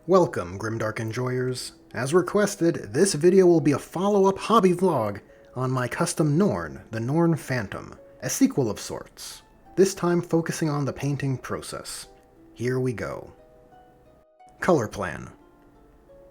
Welcome, Grimdark enjoyers. As requested, this video will be a follow-up hobby vlog on my custom Norn, the Norn Phantom, a sequel of sorts, this time focusing on the painting process. Here we go. Color plan.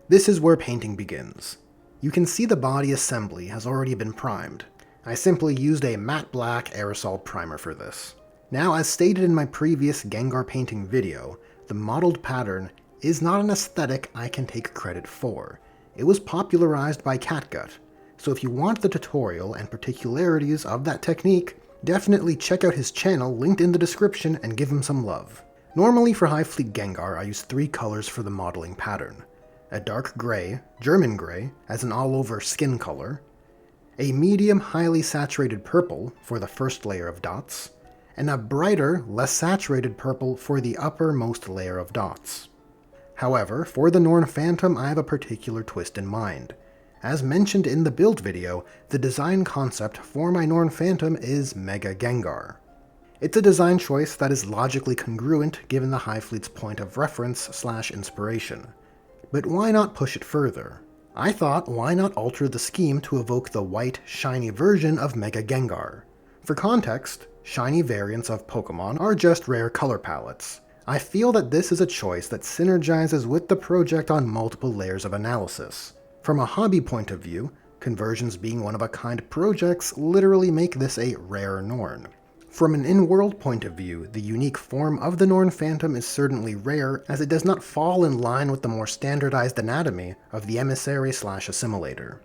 This is where painting begins. You can see the body assembly has already been primed. I simply used a matte black aerosol primer for this. Now, as stated in my previous Gengar painting video, the modeled pattern is not an aesthetic I can take credit for. It was popularized by Catgut, so if you want the tutorial and particularities of that technique, definitely check out his channel linked in the description and give him some love. Normally for Hive Fleet Gengar, I use 3 colors for the modeling pattern. A dark gray, German gray, as an all-over skin color, a medium highly saturated purple for the first layer of dots, and a brighter, less saturated purple for the uppermost layer of dots. However, for the Norn Phantom, I have a particular twist in mind. As mentioned in the build video, the design concept for my Norn Phantom is Mega Gengar. It's a design choice that is logically congruent given the Hive Fleet's point of reference/inspiration. But why not push it further? I thought, why not alter the scheme to evoke the white, shiny version of Mega Gengar? For context, shiny variants of Pokemon are just rare color palettes. I feel that this is a choice that synergizes with the project on multiple layers of analysis. From a hobby point of view, conversions being one-of-a-kind projects literally make this a rare Norn. From an in-world point of view, the unique form of the Norn Phantom is certainly rare, as it does not fall in line with the more standardized anatomy of the Emissary/Assimilator.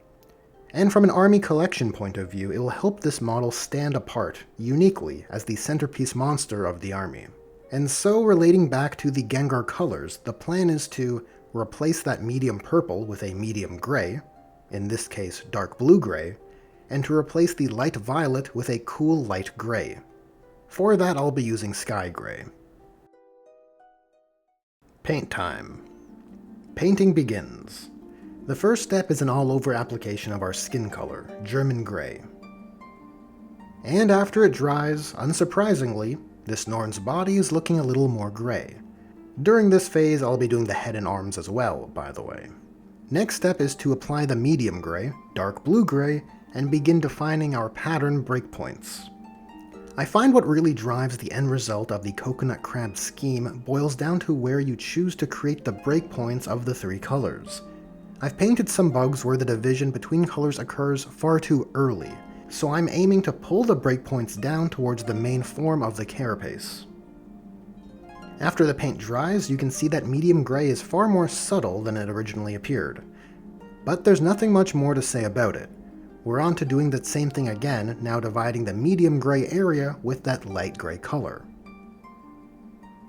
And from an army collection point of view, it will help this model stand apart, uniquely, as the centerpiece monster of the army. And so, relating back to the Gengar colors, the plan is to replace that medium purple with a medium gray, in this case dark blue-gray, and to replace the light violet with a cool light gray. For that, I'll be using sky gray. Paint time. Painting begins. The first step is an all-over application of our skin color, German gray. And after it dries, unsurprisingly, this Norn's body is looking a little more gray. During this phase, I'll be doing the head and arms as well, by the way. Next step is to apply the medium gray, dark blue-gray, and begin defining our pattern breakpoints. I find what really drives the end result of the coconut crab scheme boils down to where you choose to create the breakpoints of the 3 colors. I've painted some bugs where the division between colors occurs far too early, so I'm aiming to pull the breakpoints down towards the main form of the carapace. After the paint dries, you can see that medium gray is far more subtle than it originally appeared. But there's nothing much more to say about it. We're on to doing the same thing again, now dividing the medium gray area with that light gray color.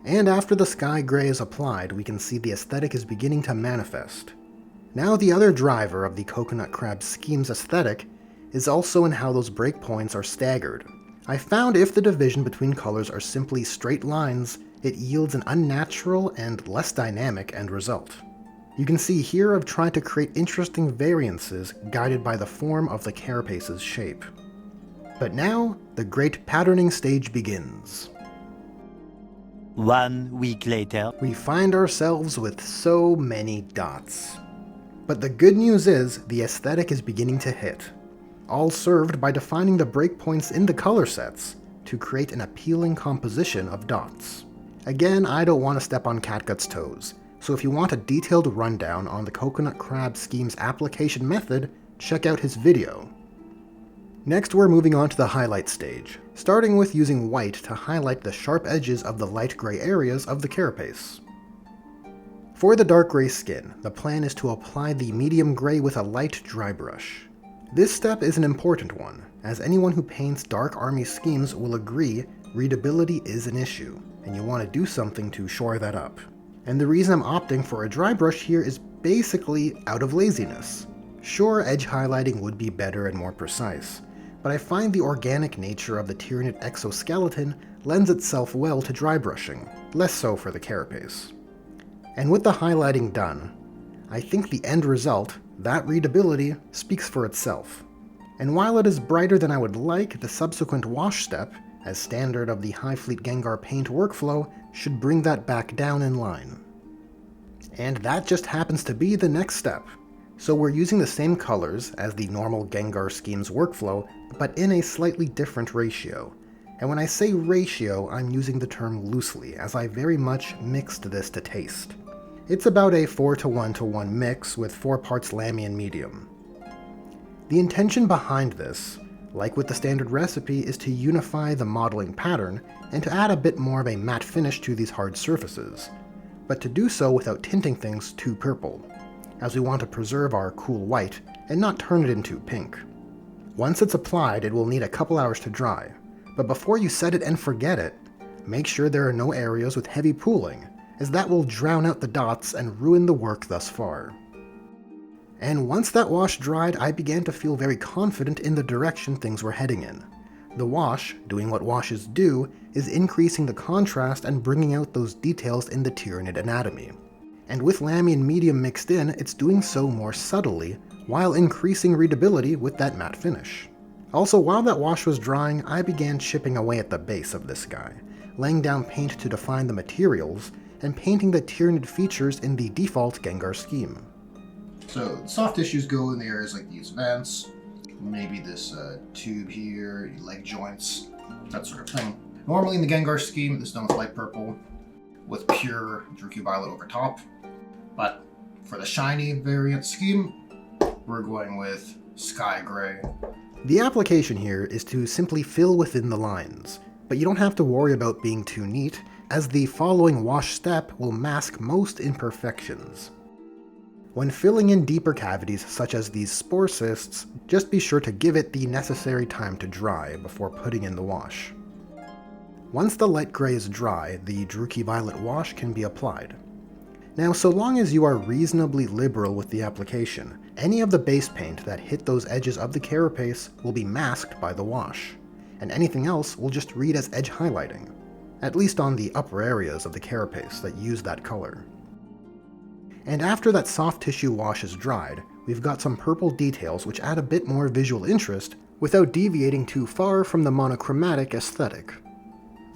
And after the sky gray is applied, we can see the aesthetic is beginning to manifest. Now the other driver of the coconut crab scheme's aesthetic is also in how those breakpoints are staggered. I found if the division between colors are simply straight lines, it yields an unnatural and less dynamic end result. You can see here I've tried to create interesting variances guided by the form of the carapace's shape. But now, the great patterning stage begins. 1 week later. We find ourselves with so many dots. But the good news is, the aesthetic is beginning to hit. All served by defining the breakpoints in the color sets to create an appealing composition of dots. Again, I don't want to step on Catgut's toes, so if you want a detailed rundown on the coconut crab scheme's application method, check out his video. Next, we're moving on to the highlight stage, starting with using white to highlight the sharp edges of the light gray areas of the carapace. For the dark gray skin, the plan is to apply the medium gray with a light dry brush. This step is an important one, as anyone who paints dark army schemes will agree readability is an issue, and you want to do something to shore that up. And the reason I'm opting for a dry brush here is basically out of laziness. Sure, edge highlighting would be better and more precise, but I find the organic nature of the Tyranid exoskeleton lends itself well to dry brushing, less so for the carapace. And with the highlighting done, I think the end result, that readability, speaks for itself. And while it is brighter than I would like, the subsequent wash step, as standard of the Hive Fleet Gengar paint workflow, should bring that back down in line. And that just happens to be the next step. So we're using the same colors as the normal Gengar scheme's workflow, but in a slightly different ratio. And when I say ratio, I'm using the term loosely, as I very much mixed this to taste. It's about a 4:1:1 mix with 4 parts Lamy and medium. The intention behind this, like with the standard recipe, is to unify the modeling pattern and to add a bit more of a matte finish to these hard surfaces, but to do so without tinting things too purple, as we want to preserve our cool white and not turn it into pink. Once it's applied, it will need a couple hours to dry, but before you set it and forget it, make sure there are no areas with heavy pooling, as that will drown out the dots and ruin the work thus far. And once that wash dried, I began to feel very confident in the direction things were heading in. The wash, doing what washes do, is increasing the contrast and bringing out those details in the Tyranid anatomy. And with Lamy and medium mixed in, it's doing so more subtly, while increasing readability with that matte finish. Also, while that wash was drying, I began chipping away at the base of this guy, laying down paint to define the materials, and painting the Tyranid features in the default Gengar scheme. So, soft tissues go in the areas like these vents, maybe this tube here, leg joints, that sort of thing. Normally in the Gengar scheme, this is done with light purple, with pure Druchii Violet over top. But for the shiny variant scheme, we're going with Sky Gray. The application here is to simply fill within the lines, but you don't have to worry about being too neat, as the following wash step will mask most imperfections. When filling in deeper cavities such as these spore cysts, just be sure to give it the necessary time to dry before putting in the wash. Once the light gray is dry, the Druchii Violet wash can be applied. Now, so long as you are reasonably liberal with the application, any of the base paint that hit those edges of the carapace will be masked by the wash, and anything else will just read as edge highlighting, at least on the upper areas of the carapace that use that color. And after that soft tissue wash is dried, we've got some purple details which add a bit more visual interest without deviating too far from the monochromatic aesthetic.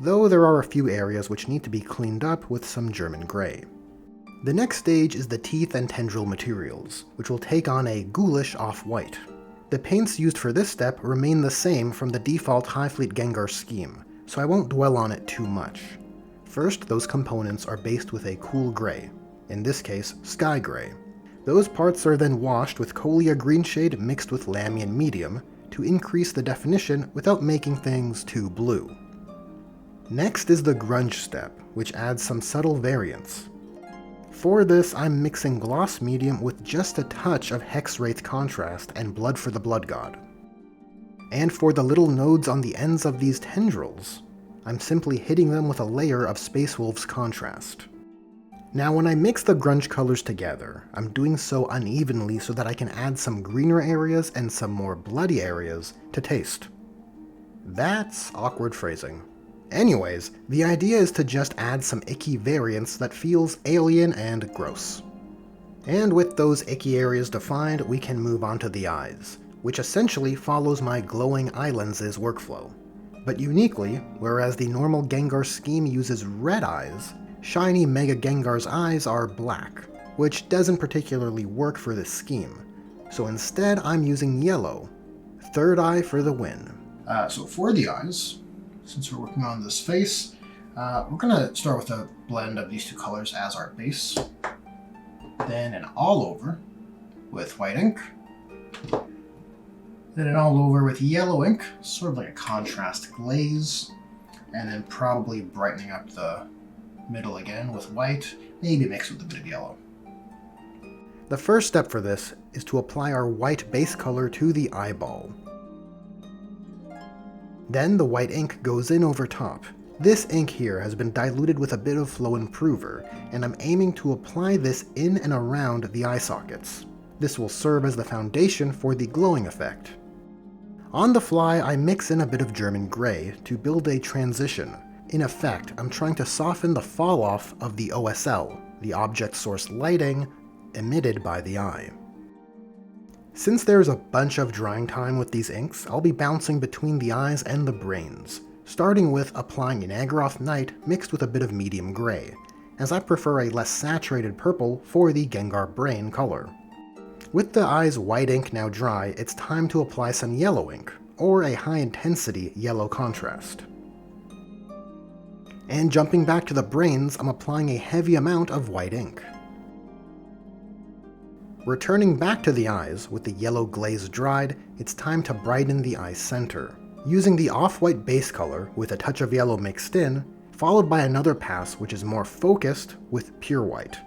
Though there are a few areas which need to be cleaned up with some German gray. The next stage is the teeth and tendril materials, which will take on a ghoulish off-white. The paints used for this step remain the same from the default Hive Fleet Gengar scheme, so I won't dwell on it too much. First, those components are based with a cool gray, in this case, Sky Gray. Those parts are then washed with Colia green shade mixed with Lamy and medium to increase the definition without making things too blue. Next is the grunge step, which adds some subtle variance. For this, I'm mixing gloss medium with just a touch of Hex Wraith contrast and Blood for the Blood God. And for the little nodes on the ends of these tendrils, I'm simply hitting them with a layer of Space Wolf's contrast. Now when I mix the grunge colors together, I'm doing so unevenly so that I can add some greener areas and some more bloody areas to taste. That's awkward phrasing. Anyways, the idea is to just add some icky variance that feels alien and gross. And with those icky areas defined, we can move on to the eyes, which essentially follows my glowing eye lenses workflow. But uniquely, whereas the normal Gengar scheme uses red eyes, shiny Mega Gengar's eyes are black, which doesn't particularly work for this scheme. So instead, I'm using yellow. Third eye for the win. So for the eyes, since we're working on this face, we're going to start with a blend of these two colors as our base. Then an all over with white ink. Then an all over with yellow ink, sort of like a contrast glaze. And then probably brightening up the middle again with white, maybe mixed with a bit of yellow. The first step for this is to apply our white base color to the eyeball. Then the white ink goes in over top. This ink here has been diluted with a bit of Flow Improver, and I'm aiming to apply this in and around the eye sockets. This will serve as the foundation for the glowing effect. On the fly, I mix in a bit of German gray to build a transition. In effect, I'm trying to soften the fall-off of the OSL, the object source lighting, emitted by the eye. Since there's a bunch of drying time with these inks, I'll be bouncing between the eyes and the brains, starting with applying an Agraroth Night mixed with a bit of medium gray, as I prefer a less saturated purple for the Gengar Brain color. With the eye's white ink now dry, it's time to apply some yellow ink, or a high-intensity yellow contrast. And jumping back to the brains, I'm applying a heavy amount of white ink. Returning back to the eyes, with the yellow glaze dried, it's time to brighten the eye center, using the off-white base color with a touch of yellow mixed in, followed by another pass which is more focused with pure white.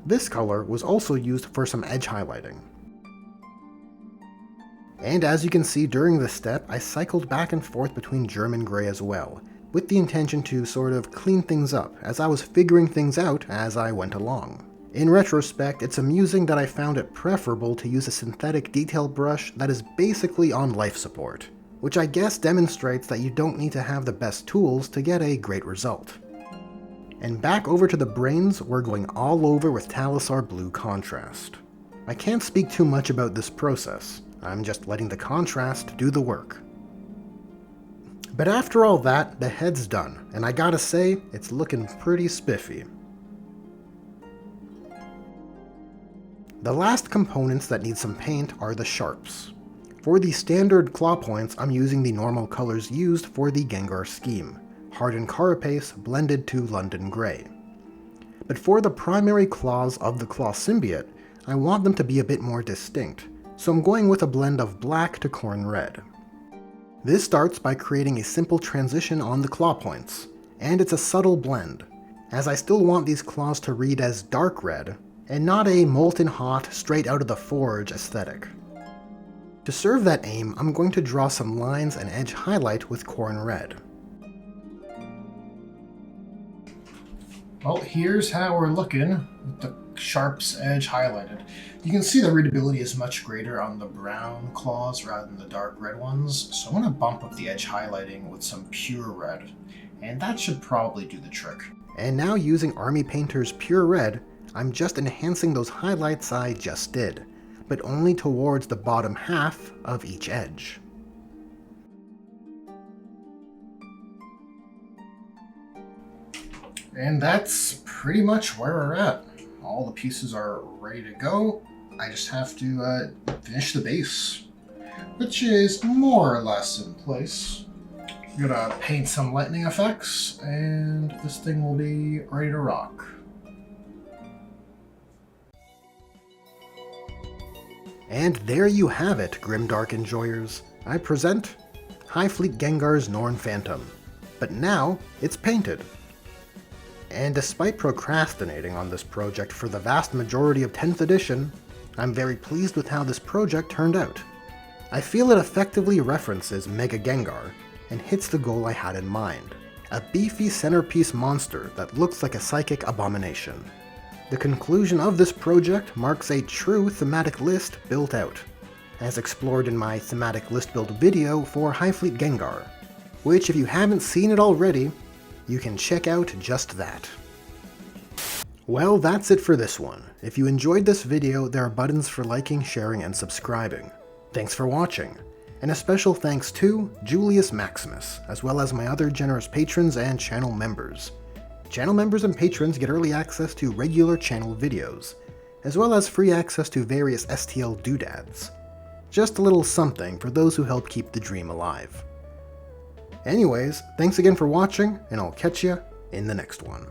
This color was also used for some edge highlighting. And as you can see during this step, I cycled back and forth between German Grey as well, with the intention to sort of clean things up as I was figuring things out as I went along. In retrospect, it's amusing that I found it preferable to use a synthetic detail brush that is basically on life support, which I guess demonstrates that you don't need to have the best tools to get a great result. And back over to the brains, we're going all over with Talisar Blue contrast. I can't speak too much about this process, I'm just letting the contrast do the work. But after all that, the head's done, and I gotta say, it's looking pretty spiffy. The last components that need some paint are the sharps. For the standard claw points, I'm using the normal colors used for the Gengar scheme, hardened carapace blended to London Grey. But for the primary claws of the claw symbiote, I want them to be a bit more distinct, so I'm going with a blend of black to corn red. This starts by creating a simple transition on the claw points, and it's a subtle blend, as I still want these claws to read as dark red, and not a molten hot, straight out of the forge aesthetic. To serve that aim, I'm going to draw some lines and edge highlight with corn red. Well, here's how we're looking with the sharps edge highlighted. You can see the readability is much greater on the brown claws rather than the dark red ones, so I'm going to bump up the edge highlighting with some pure red, and that should probably do the trick. And now using Army Painter's Pure Red, I'm just enhancing those highlights I just did, but only towards the bottom half of each edge. And that's pretty much where we're at. All the pieces are ready to go. I just have to finish the base, which is more or less in place. I'm gonna paint some lightning effects, and this thing will be ready to rock. And there you have it, grimdark enjoyers. I present Hive Fleet Gengar's Norn Phantom. But now, it's painted. And despite procrastinating on this project for the vast majority of 10th edition, I'm very pleased with how this project turned out. I feel it effectively references Mega Gengar, and hits the goal I had in mind. A beefy centerpiece monster that looks like a psychic abomination. The conclusion of this project marks a true thematic list built out, as explored in my thematic list build video for Hive Fleet Gengar, which if you haven't seen it already, you can check out just that. Well, that's it for this one. If you enjoyed this video, there are buttons for liking, sharing, and subscribing. Thanks for watching, and a special thanks to Julius Maximus, as well as my other generous patrons and channel members. Channel members and patrons get early access to regular channel videos, as well as free access to various STL doodads. Just a little something for those who help keep the dream alive. Anyways, thanks again for watching, and I'll catch ya in the next one.